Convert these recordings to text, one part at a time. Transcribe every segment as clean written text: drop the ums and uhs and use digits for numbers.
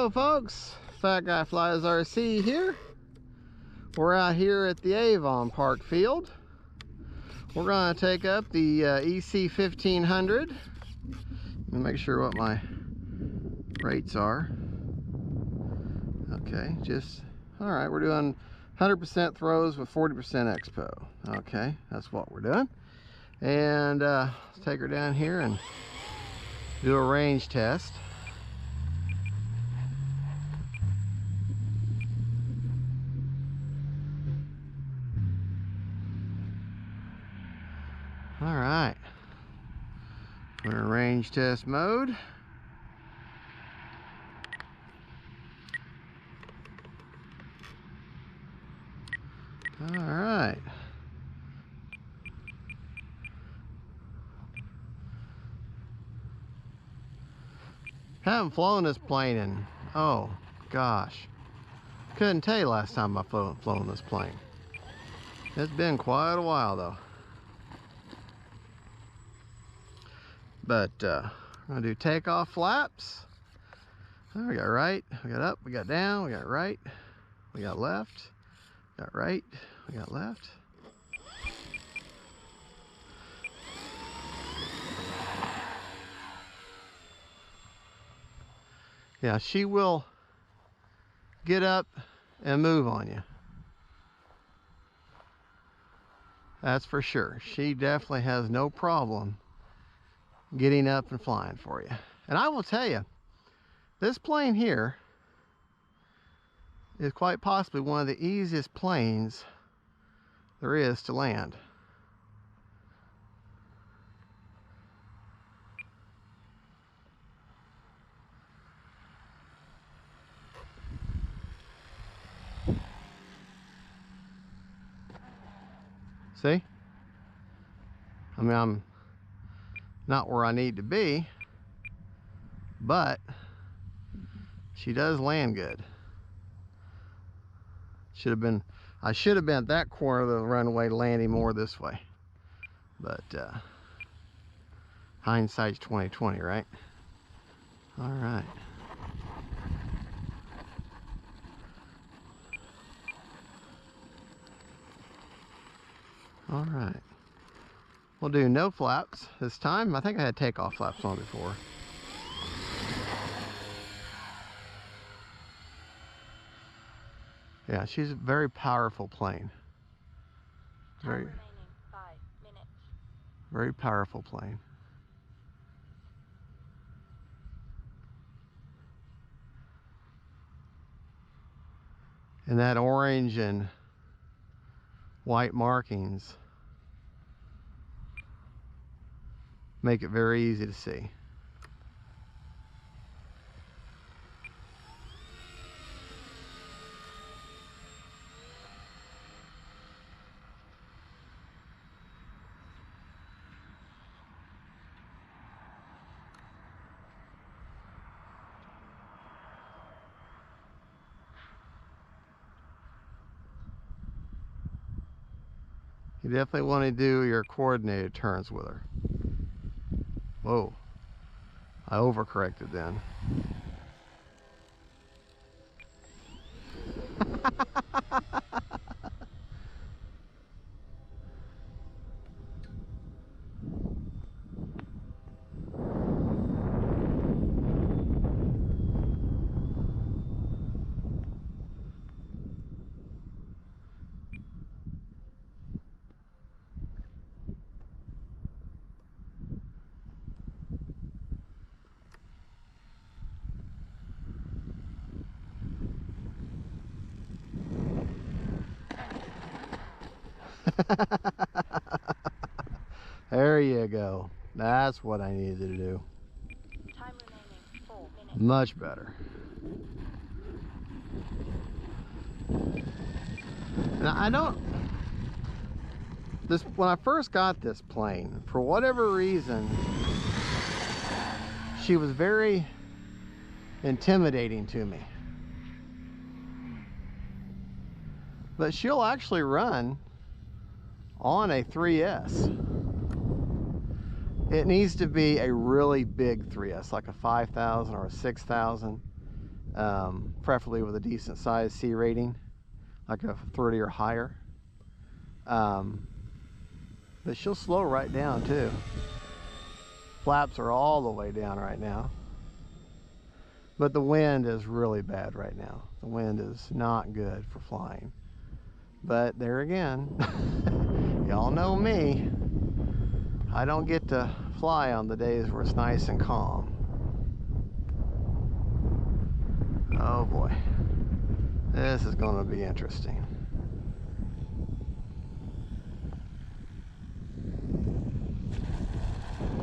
Hello folks, Fat Guy Flies RC here. We're out here at the Avon Park field. We're going to take up the EC1500. Let me make sure what my rates are. Okay, all right, we're doing 100% throws with 40% expo. Okay, that's what we're doing. And let's take her down here and do a range test. All right, we're in range test mode. All right. Haven't flown this plane in, oh gosh, couldn't tell you last time I flown this plane. It's been quite a while though. But I'm gonna do takeoff flaps. Oh, we got right, we got up, we got down, we got right, we got left, we got right, we got left. Yeah, she will get up and move on you. That's for sure. She definitely has no problem getting up and flying for you. And I will tell you, this plane here is quite possibly one of the easiest planes there is to land. See? I mean, I'm not where I need to be, but she does land good. I should have been at that corner of the runway landing more this way. But hindsight's 20/20, right? All right. All right. We'll do no flaps this time. I think I had takeoff flaps on before. Yeah, she's a very powerful plane. Very powerful plane. And that orange and white markings make it very easy to see. You definitely want to do your coordinated turns with her. Whoa, I overcorrected then. There you go. That's what I needed to do. Time remaining 4 minutes. Much better. Now I don't. When I first got this plane, for whatever reason, she was very intimidating to me. But she'll actually run on a 3S. It needs to be a really big 3S, like a 5,000 or a 6,000. preferably with a decent size C rating, like a 30 or higher. But she'll slow right down too. Flaps are all the way down right now. But the wind is really bad right now. The wind is not good for flying. But there again, y'all know me. I don't get to fly on the days where it's nice and calm. Oh boy. This is going to be interesting.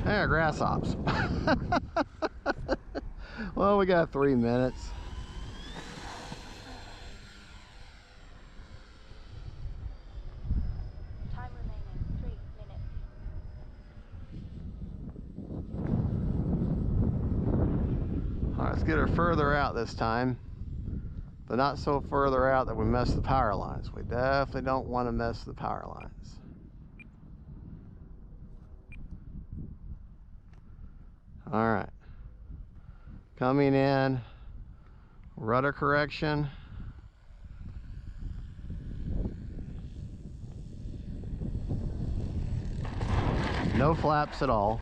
There, grasshoppers. Well, we got 3 minutes. Time remaining 3 minutes. All right, let's get her further out this time, but not so further out that we mess the power lines. We definitely don't want to mess the power lines. All right, coming in, rudder correction. No flaps at all.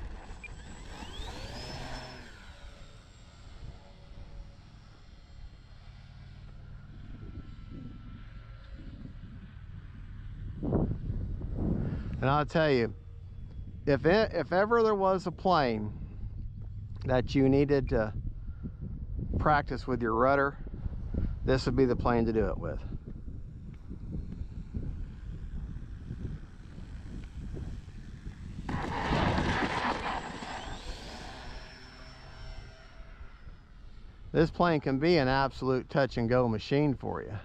And I'll tell you, if ever there was a plane that you needed to practice with your rudder, this would be the plane to do it with. This plane can be an absolute touch and go machine for you.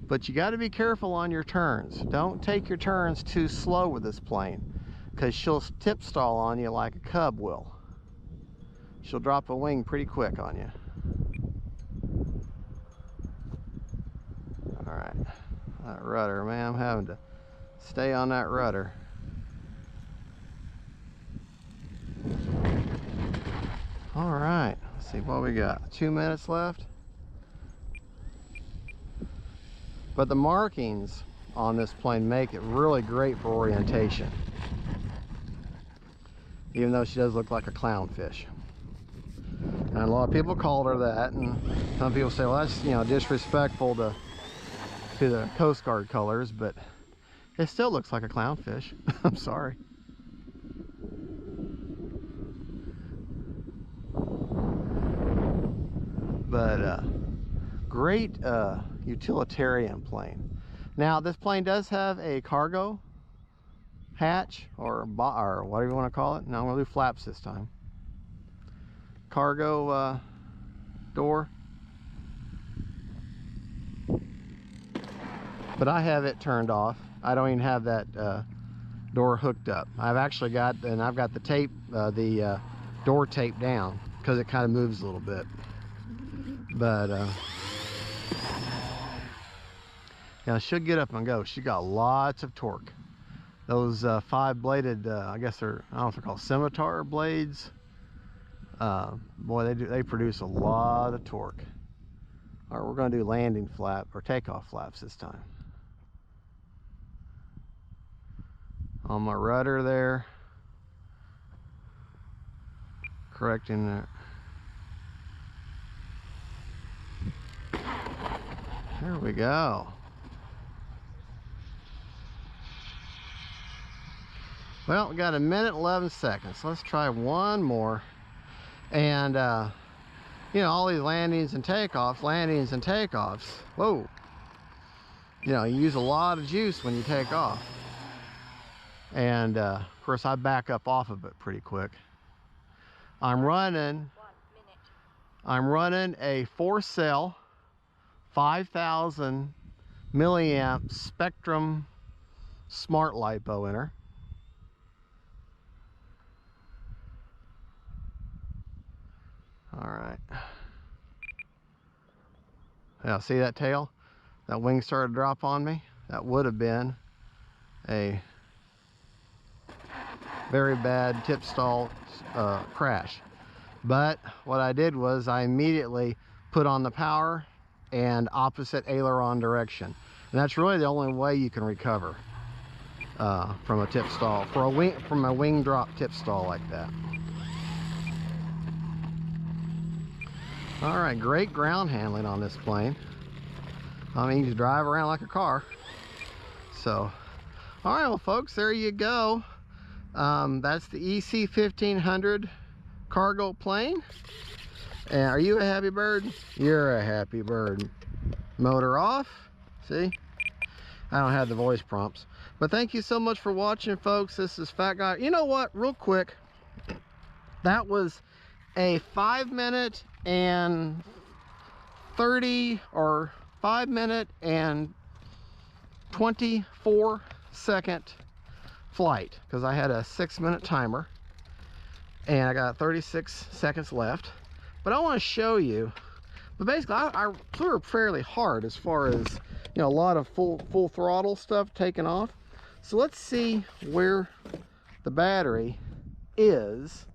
But you got to be careful on your turns. Don't take your turns too slow with this plane, because she'll tip stall on you like a cub will. She'll drop a wing pretty quick on you. All right, that rudder, man, I'm having to stay on that rudder. All right, let's see what we got. 2 minutes left. But the markings on this plane make it really great for orientation, even though she does look like a clownfish. And a lot of people called her that, and some people say, well, that's, you know, disrespectful to the Coast Guard colors, but it still looks like a clownfish. I'm sorry. But great utilitarian plane. Now this plane does have a cargo hatch, or whatever you want to call it. Now I'm going to do flaps this time. Cargo door. But I have it turned off. I don't even have that door hooked up. I've actually got, and I've got the tape, the door taped down, because it kind of moves a little bit. But yeah, she'll get up and go. She got lots of torque. Those 5-bladed, I guess they're, I don't know if they're called scimitar blades. Boy, they produce a lot of torque. All right, we're going to do landing flap or takeoff flaps this time. On my rudder there, correcting that. There we go. Well, we got 1 minute 11 seconds. Let's try one more. And you know, all these landings and takeoffs. Whoa. You know, you use a lot of juice when you take off. And of course I back up off of it pretty quick. I'm running a 4-cell 5,000 milliamp Spectrum smart lipo in her. All right. Yeah, see that tail? That wing started to drop on me. That would have been a very bad tip stall crash. But what I did was I immediately put on the power, and opposite aileron direction. And that's really the only way you can recover from a tip stall, from a wing drop tip stall like that. All right, great ground handling on this plane. I mean, you just drive around like a car. So, all right, well, folks, there you go. That's the EC1500 cargo plane. And are you a happy bird? You're a happy bird. Motor off. See? I don't have the voice prompts. But thank you so much for watching, folks. This is Fat Guy. You know what? Real quick. That was a 5 minute and 30 or 5 minute and 24 second flight, because I had a 6 minute timer and I got 36 seconds left. But I want to show you, but basically I flew fairly hard as far as, you know, a lot of full throttle stuff taken off. So let's see where the battery is.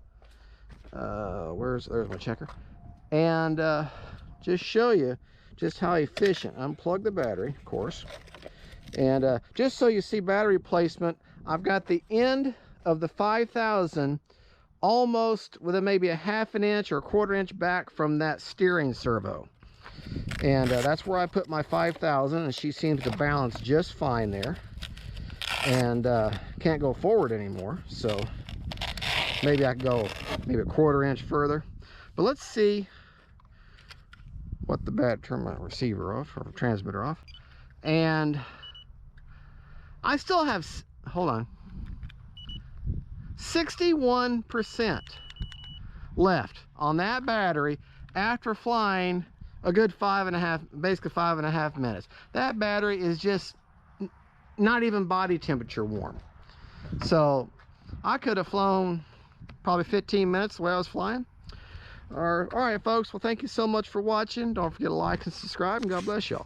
There's my checker. And just show you just how efficient. Unplug the battery, of course. And just so you see battery placement, I've got the end of the 5000 almost within maybe a ½ an inch or a ¼ inch back from that steering servo. And that's where I put my 5000, and she seems to balance just fine there. And can't go forward anymore, so maybe I can go maybe a ¼ inch further. But let's see what the battery, turn my receiver off or transmitter off. And I still have, hold on, 61% left on that battery after flying a good basically 5.5 minutes. That battery is just not even body temperature warm. So I could have flown probably 15 minutes the way I was flying. All right, folks, well, thank you so much for watching. Don't forget to like and subscribe, and God bless y'all.